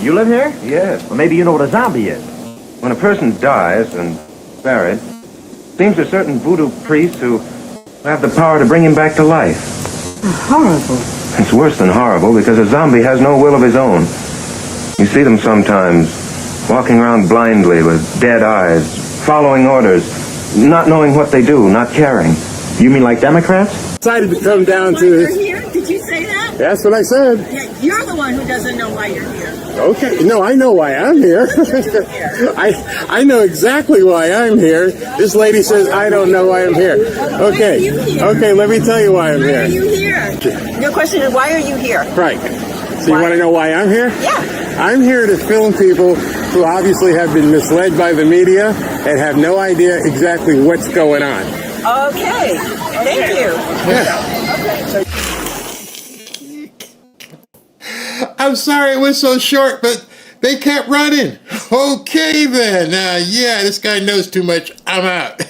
You live here? Yes. Well, maybe you know what a zombie is. When a person dies and buried, seems to certain voodoo priests who have the power to bring him back to life. Horrible. It's worse than horrible because a zombie has no will of his own. You see them sometimes walking around blindly with dead eyes, following orders, not knowing what they do, not caring. You mean like Democrats? Decided to come down Why to you're here? Did you say that? That's what I said. Yeah, you're the one who doesn't know why you're here. Okay, no, I know why I'm here. I know exactly why I'm here. This lady says I don't know why I'm here. Okay, okay, let me tell you why I'm Why are here. you here? Your question is, why are you here? Right. So you want to know why I'm here? Yeah. I'm here to film people who obviously have been misled by the media and have no idea exactly what's going on. Okay. Thank you. Yeah. I'm sorry it was so short, but they kept running. Okay then. Yeah, this guy knows too much. I'm out.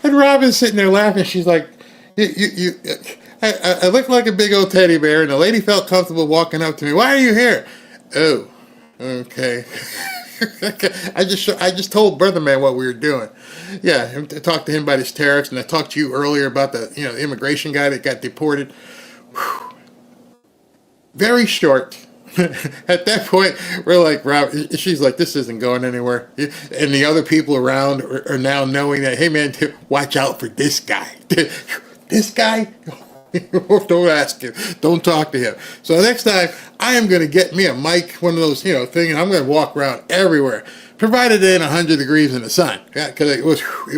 And Robin's sitting there laughing. She's like, I look like a big old teddy bear, and the lady felt comfortable walking up to me. Why are you here? Oh, okay. I just told Brother Man what we were doing. Yeah, I talked to him about his tariffs, and I talked to you earlier about the immigration guy that got deported. Whew. Very short. At that point, we're like, Rob, she's like, this isn't going anywhere. And the other people around are now knowing that, hey man, watch out for this guy. This guy? Don't ask him. Don't talk to him. So next time, I am going to get me a mic, one of those, thing, and I'm going to walk around everywhere, provided it ain't 100 degrees in the sun, because it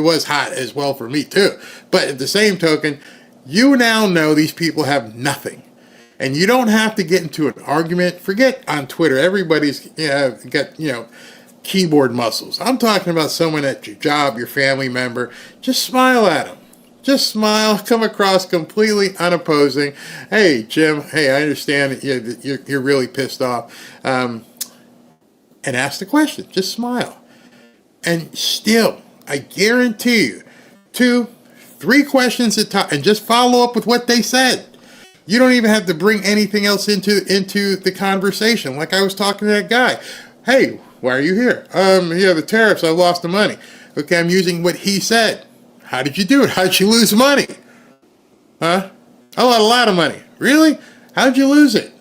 was hot as well for me too. But at the same token, you now know these people have nothing. And you don't have to get into an argument. Forget on Twitter. Everybody's got, keyboard muscles. I'm talking about someone at your job, your family member. Just smile at them. Just smile. Come across completely unopposing. Hey, Jim. Hey, I understand that you're really pissed off. And ask the question. Just smile. And still, I guarantee you, 2, 3 questions at a time. And just follow up with what they said. You don't even have to bring anything else into the conversation. Like I was talking to that guy. Hey, why are you here? The tariffs, I lost the money. Okay, I'm using what he said. How did you do it? How did you lose money? Huh? I lost a lot of money. Really? How did you lose it?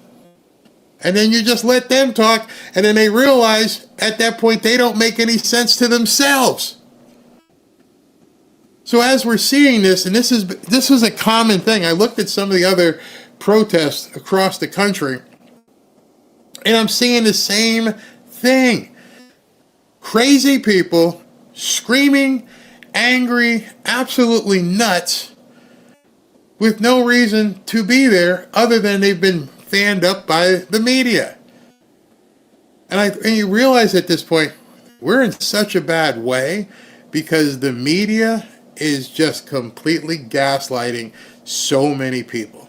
And then you just let them talk, and then they realize at that point they don't make any sense to themselves. So as we're seeing this, and this was a common thing, I looked at some of the other protests across the country, and I'm seeing the same thing. Crazy people screaming, angry, absolutely nuts, with no reason to be there other than they've been fanned up by the media. And you realize at this point, we're in such a bad way because the media is just completely gaslighting so many people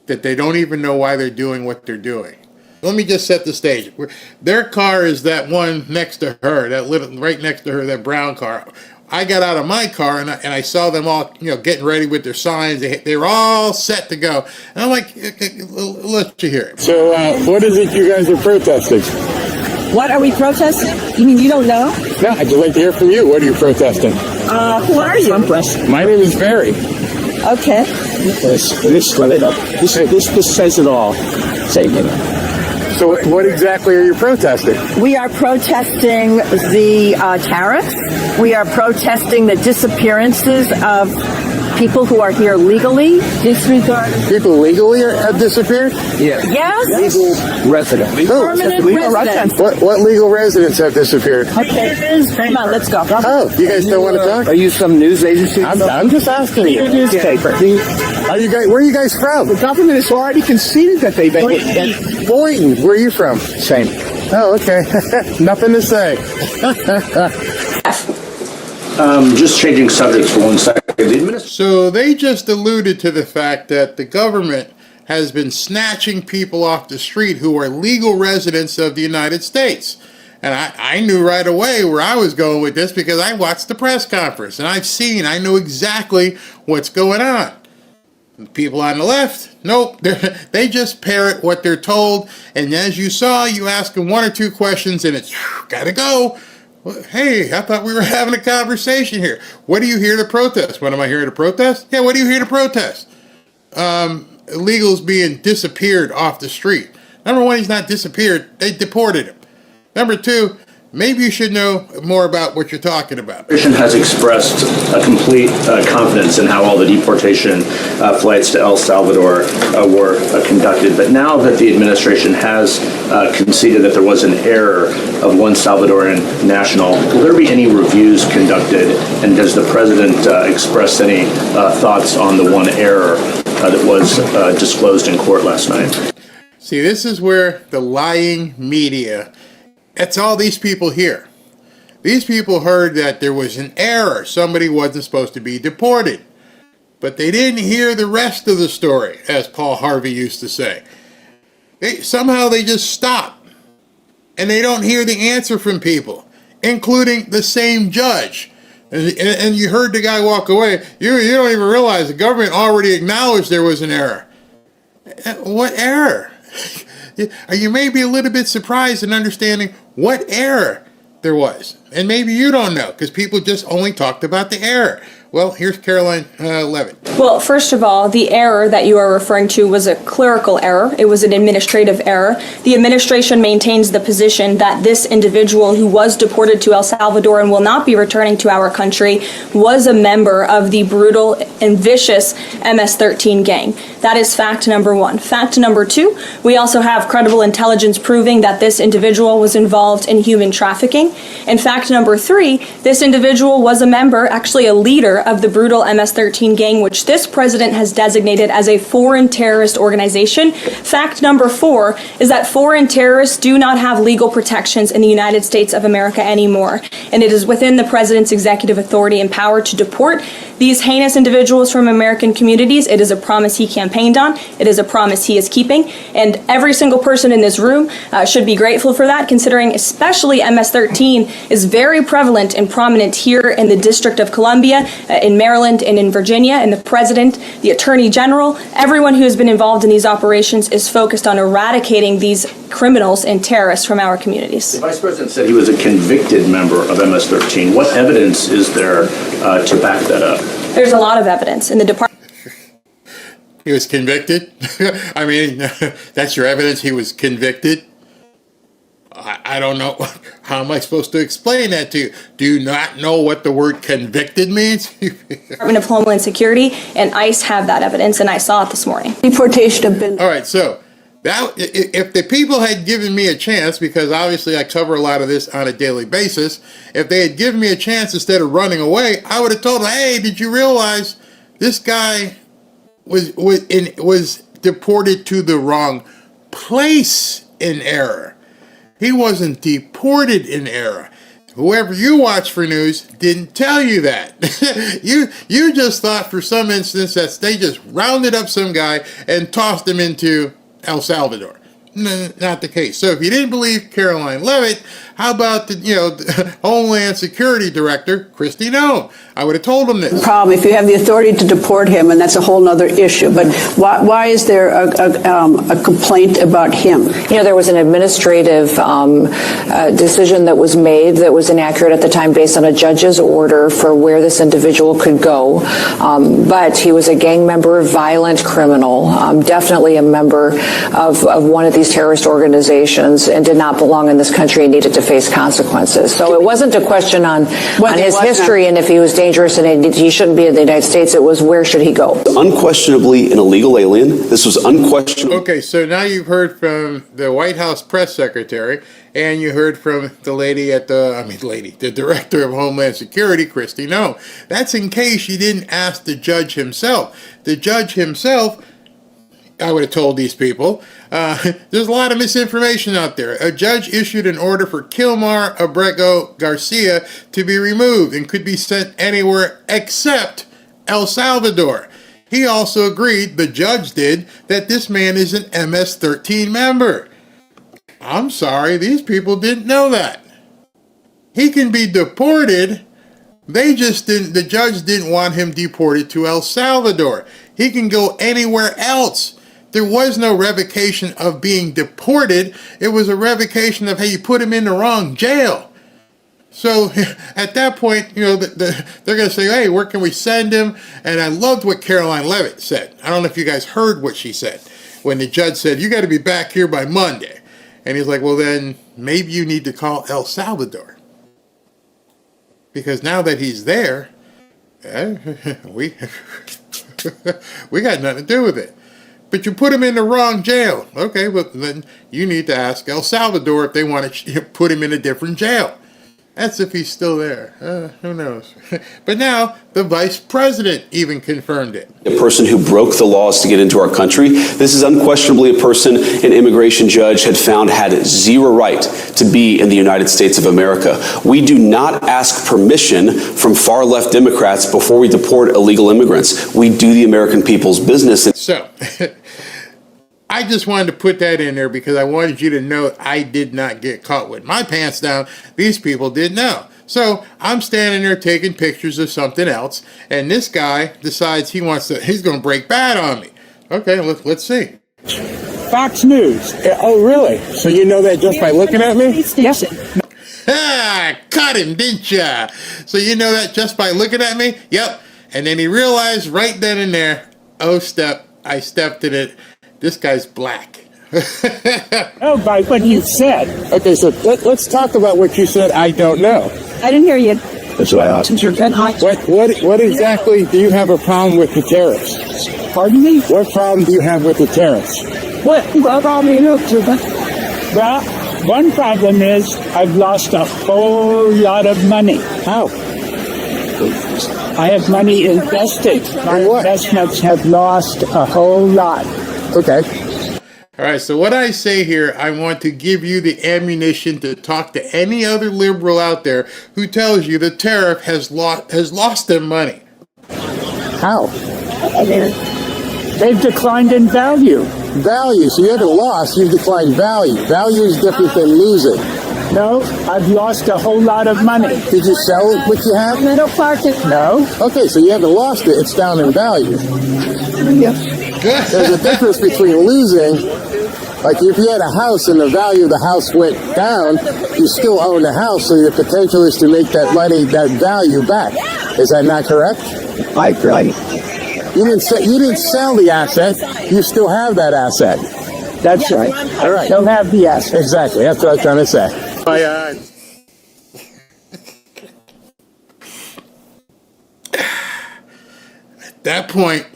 that they don't even know why they're doing what they're doing. Let me just set the stage. Their car is that one next to her, right next to her, that brown car. I got out of my car and I saw them all, getting ready with their signs. They were all set to go. And I'm like, let you hear it. So what is it you guys are protesting? What are we protesting? You mean you don't know? No, I'd just like to hear from you. What are you protesting? Who are you? My name is Barry. Okay. This says it all. Say it. So what exactly are you protesting? We are protesting the tariffs. We are protesting the disappearances of people who are here legally. Disregarded. People legally have disappeared? Yeah. Yes. Legal resident. Permanent residents. What legal residents have disappeared? Okay. Come on, let's go. Oh, you guys don't want to talk? Are you some news agency? I'm just asking you. Newspaper. Where are you guys from? The government has already conceded that they... Boynton. Where are you from? Same. Oh, okay. Nothing to say. Just changing subjects for 1 second. So they just alluded to the fact that the government has been snatching people off the street who are legal residents of the United States. And I knew right away where I was going with this because I watched the press conference and I know exactly what's going on. People on the left, nope, they just parrot what they're told, and as you saw, you ask them one or two questions and it's, gotta go. Well, hey, I thought we were having a conversation here. What are you here to protest? What am I here to protest? Yeah, what are you here to protest? Illegals being disappeared off the street. Number one, he's not disappeared, they deported him. Number two, maybe you should know more about what you're talking about. The administration has expressed a complete confidence in how all the deportation flights to El Salvador were conducted. But now that the administration has conceded that there was an error of one Salvadoran national, will there be any reviews conducted? And does the president express any thoughts on the one error that was disclosed in court last night? See, this is where the lying media, that's all these people hear. These people heard that there was an error. Somebody wasn't supposed to be deported. But they didn't hear the rest of the story, as Paul Harvey used to say. Somehow they just stop. And they don't hear the answer from people, including the same judge. And you heard the guy walk away. You don't even realize the government already acknowledged there was an error. What error? You may be a little bit surprised in understanding what error there was. And maybe you don't know, because people just only talked about the error. Well, here's Caroline Levitt. Well, first of all, the error that you are referring to was a clerical error. It was an administrative error. The administration maintains the position that this individual who was deported to El Salvador and will not be returning to our country was a member of the brutal and vicious MS-13 gang. That is fact number one. Fact number two, we also have credible intelligence proving that this individual was involved in human trafficking. And fact number three, this individual was a member, actually a leader, of the brutal MS-13 gang, which this president has designated as a foreign terrorist organization. Fact number four is that foreign terrorists do not have legal protections in the United States of America anymore, and it is within the president's executive authority and power to deport these heinous individuals from American communities. It is a promise he campaigned on. It is a promise he is keeping, and every single person in this room should be grateful for that, considering especially MS-13 is very prevalent and prominent here in the District of Columbia, in Maryland, and in Virginia, and the president, the attorney general, everyone who has been involved in these operations is focused on eradicating these criminals and terrorists from our communities. The vice president said he was a convicted member of MS-13. What evidence is there to back that up? There's a lot of evidence in the department. He was convicted? I mean, that's your evidence he was convicted? I don't know. How am I supposed to explain that to you? Do you not know what the word convicted means? Department of Homeland Security and ICE have that evidence, and I saw it this morning. Deportation have been. All right, so that, if the people had given me a chance, because obviously I cover a lot of this on a daily basis, if they had given me a chance instead of running away, I would have told them, hey, did you realize this guy was deported to the wrong place in error? He wasn't deported in error. Whoever you watch for news didn't tell you that. you just thought for some instance that they just rounded up some guy and tossed him into El Salvador. No, not the case. So if you didn't believe Caroline Levitt, how about the Homeland Security Director, Kristi Noem? I would have told him this. Problem if you have the authority to deport him, and that's a whole other issue. But why is there a complaint about him? There was an administrative decision that was made that was inaccurate at the time based on a judge's order for where this individual could go. But he was a gang member, violent criminal, definitely a member of one of these terrorist organizations, and did not belong in this country and needed to face consequences. So it wasn't a question on his history and if he was dangerous and he shouldn't be in the United States. It was where should he go? Unquestionably an illegal alien. This was unquestionable. Okay, so now you've heard from the White House press secretary, and you heard from the lady at the director of Homeland Security, Kristi Noem. That's in case you didn't ask the judge himself. The judge himself, I would have told these people, there's a lot of misinformation out there. A judge issued an order for Kilmar Abrego Garcia to be removed and could be sent anywhere except El Salvador. He also agreed, the judge did, that this man is an MS-13 member. I'm sorry, these people didn't know that. He can be deported. The judge didn't want him deported to El Salvador. He can go anywhere else. There was no revocation of being deported. It was a revocation of, hey, you put him in the wrong jail. So at that point, you know, they're going to say, hey, where can we send him? And I loved what Caroline Levitt said. I don't know if you guys heard what she said when the judge said, you got to be back here by Monday. And he's like, well, then maybe you need to call El Salvador. Because now that he's there, we got nothing to do with it. But you put him in the wrong jail. Okay, well, then you need to ask El Salvador if they want to put him in a different jail. That's if he's still there. Who knows? But now, the vice president even confirmed it. A person who broke the laws to get into our country. This is unquestionably a person an immigration judge had found had zero right to be in the United States of America. We do not ask permission from far-left Democrats before we deport illegal immigrants. We do the American people's business. So, I just wanted to put that in there because I wanted you to know I did not get caught with my pants down. These people did know. So I'm standing there taking pictures of something else, and this guy decides he's going to break bad on me. Okay, let's see. Fox News. Oh, really? So you know that just by looking at me? Yes. Caught him, didn't ya? So you know that just by looking at me? Yep. And then he realized right then and there, I stepped in it. This guy's black. Oh, by what you said. Okay, so let's talk about what you said. I don't know. I didn't hear you. That's what I asked. What exactly do you have a problem with the tariffs? Pardon me? What problem do you have with the tariffs? Well, one problem is I've lost a whole lot of money. How? I have money invested. My investments have lost a whole lot. Okay. All right, so what I say here, I want to give you the ammunition to talk to any other liberal out there who tells you the tariff has lost them money. How? They've declined in value. Value. So you haven't lost, you've declined value. Value is different than losing. No, I've lost a whole lot of money. Did you sell what you have? No. Okay, so you haven't lost it. It's down in value. Yeah. There's a difference between losing, like if you had a house and the value of the house went down, you still own the house, so the potential is to make that money, that value back. Is that not correct? Right. You didn't sell the asset, you still have that asset. That's right. All right. Don't have the asset. Exactly, that's what I was trying to say. At that point,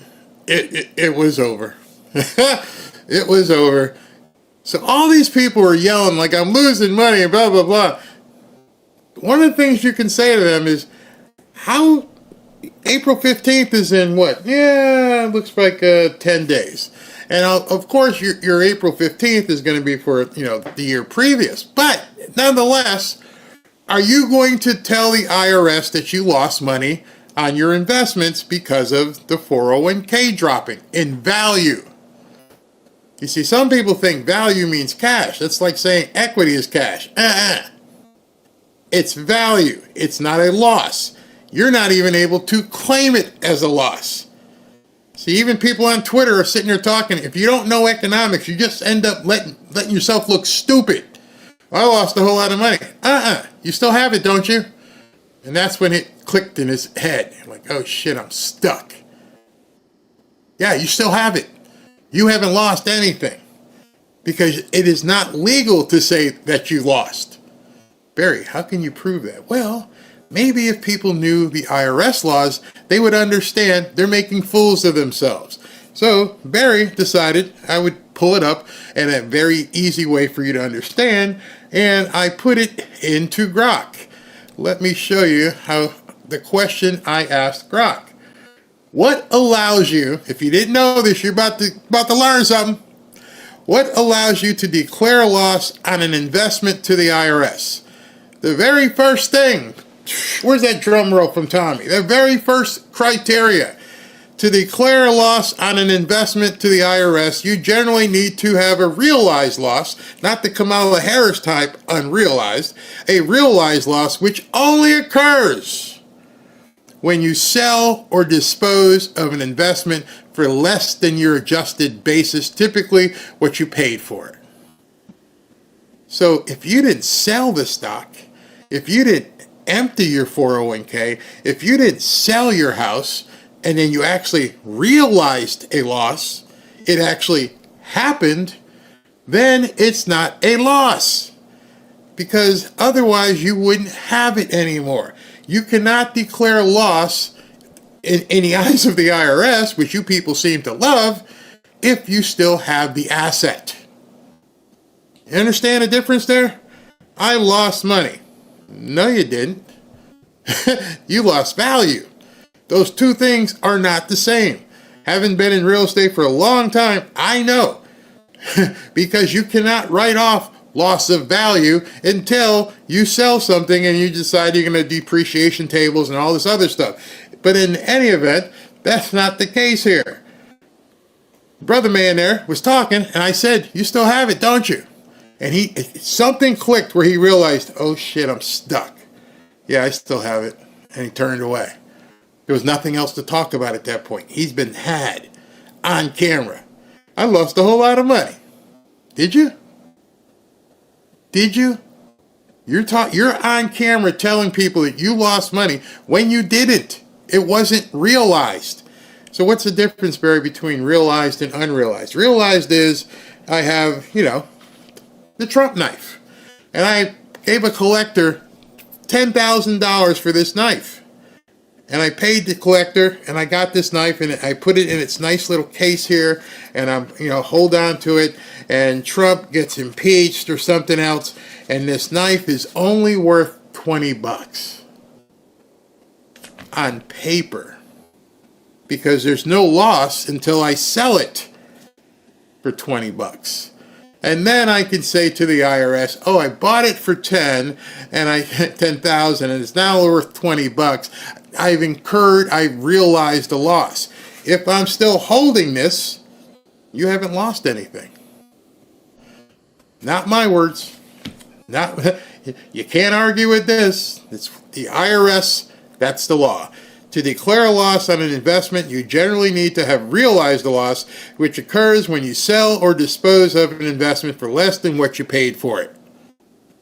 it was over. It was over. So all these people were yelling like I'm losing money and blah, blah, blah. One of the things you can say to them is, how April 15th is in what? Yeah, it looks like 10 days. And of course, your April 15th is going to be for, the year previous. But nonetheless, are you going to tell the IRS that you lost money on your investments because of the 401k dropping in value? You see, some people think value means cash. That's like saying equity is cash. It's value. It's not a loss. You're not even able to claim it as a loss. See, even people on Twitter are sitting there talking. If you don't know economics, you just end up letting yourself look stupid. I lost a whole lot of money. You still have it, don't you? And that's when it clicked in his head. Like, oh shit, I'm stuck. Yeah, you still have it. You haven't lost anything. Because it is not legal to say that you lost. Barry, how can you prove that? Well, maybe if people knew the IRS laws, they would understand they're making fools of themselves. So Barry decided I would pull it up in a very easy way for you to understand, and I put it into Grok. Let me show you how the question I asked Grok. What allows you, if you didn't know this, you're about to learn something. What allows you to declare a loss on an investment to the IRS? The very first thing, where's that drum roll from Tommy? The very first criteria to declare a loss on an investment to the IRS, you generally need to have a realized loss, not the Kamala Harris type unrealized, a realized loss which only occurs when you sell or dispose of an investment for less than your adjusted basis, typically what you paid for it. So if you didn't sell the stock, if you didn't empty your 401k, if you didn't sell your house, and then you actually realized a loss, it actually happened, then it's not a loss. Because otherwise you wouldn't have it anymore. You cannot declare loss in the eyes of the IRS, which you people seem to love, if you still have the asset. You understand the difference there? I lost money. No, you didn't. You lost value. Those two things are not the same. Having been in real estate for a long time, I know. Because you cannot write off loss of value until you sell something and you decide you're going to depreciation tables and all this other stuff. But in any event, that's not the case here. Brother man there was talking, and I said, "You still have it, don't you?" And something clicked where he realized, "Oh shit, I'm stuck." "Yeah, I still have it." And he turned away. There was nothing else to talk about at that point. He's been had on camera. I lost a whole lot of money. Did you? Did you? You're on camera telling people that you lost money when you didn't. It wasn't realized. So what's the difference, Barry, between realized and unrealized? Realized is I have, the Trump knife. And I gave a collector $10,000 for this knife. And I paid the collector, and I got this knife, and I put it in its nice little case here, and I'm, hold on to it, and Trump gets impeached or something else, and this knife is only worth $20 on paper, because there's no loss until I sell it for $20. And then I can say to the IRS, "Oh, I bought it for 10, and I 10,000, and it's now worth $20. I've realized a loss." If I'm still holding this, you haven't lost anything. Not my words. You can't argue with this. It's the IRS. That's the law. To declare a loss on an investment, you generally need to have realized the loss, which occurs when you sell or dispose of an investment for less than what you paid for it.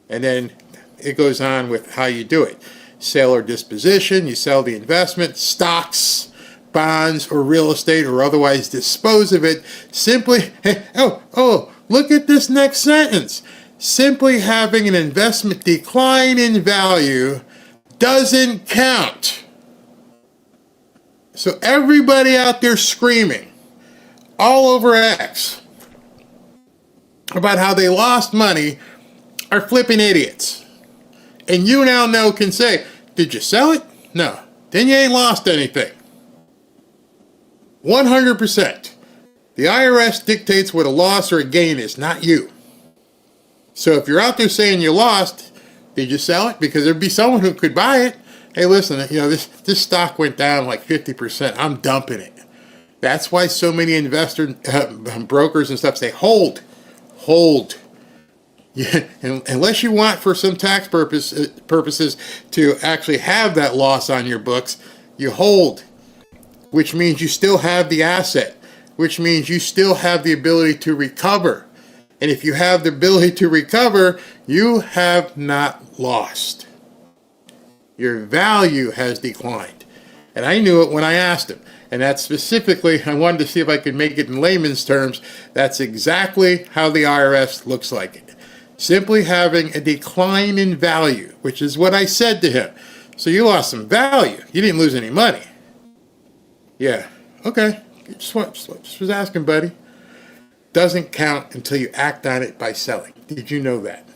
And then it goes on with how you do it. Sale or disposition, you sell the investment, stocks, bonds, or real estate, or otherwise dispose of it. Simply, look at this next sentence. Simply having an investment decline in value doesn't count. So everybody out there screaming all over X about how they lost money are flipping idiots. And you now can say, "Did you sell it?" No. Then you ain't lost anything. 100%. The IRS dictates what a loss or a gain is, not you. So if you're out there saying you lost, did you sell it? Because there'd be someone who could buy it. "Hey, listen, this stock went down like 50%. I'm dumping it." That's why so many investor brokers and stuff say, hold. Yeah, unless you want for some tax purposes to actually have that loss on your books, you hold, which means you still have the asset, which means you still have the ability to recover. And if you have the ability to recover, you have not lost. Your value has declined. And I knew it when I asked him. And that's specifically, I wanted to see if I could make it in layman's terms. That's exactly how the IRS looks like it. Simply having a decline in value, which is what I said to him. "So you lost some value. You didn't lose any money." "Yeah, okay. Just was asking, buddy." Doesn't count until you act on it by selling. Did you know that?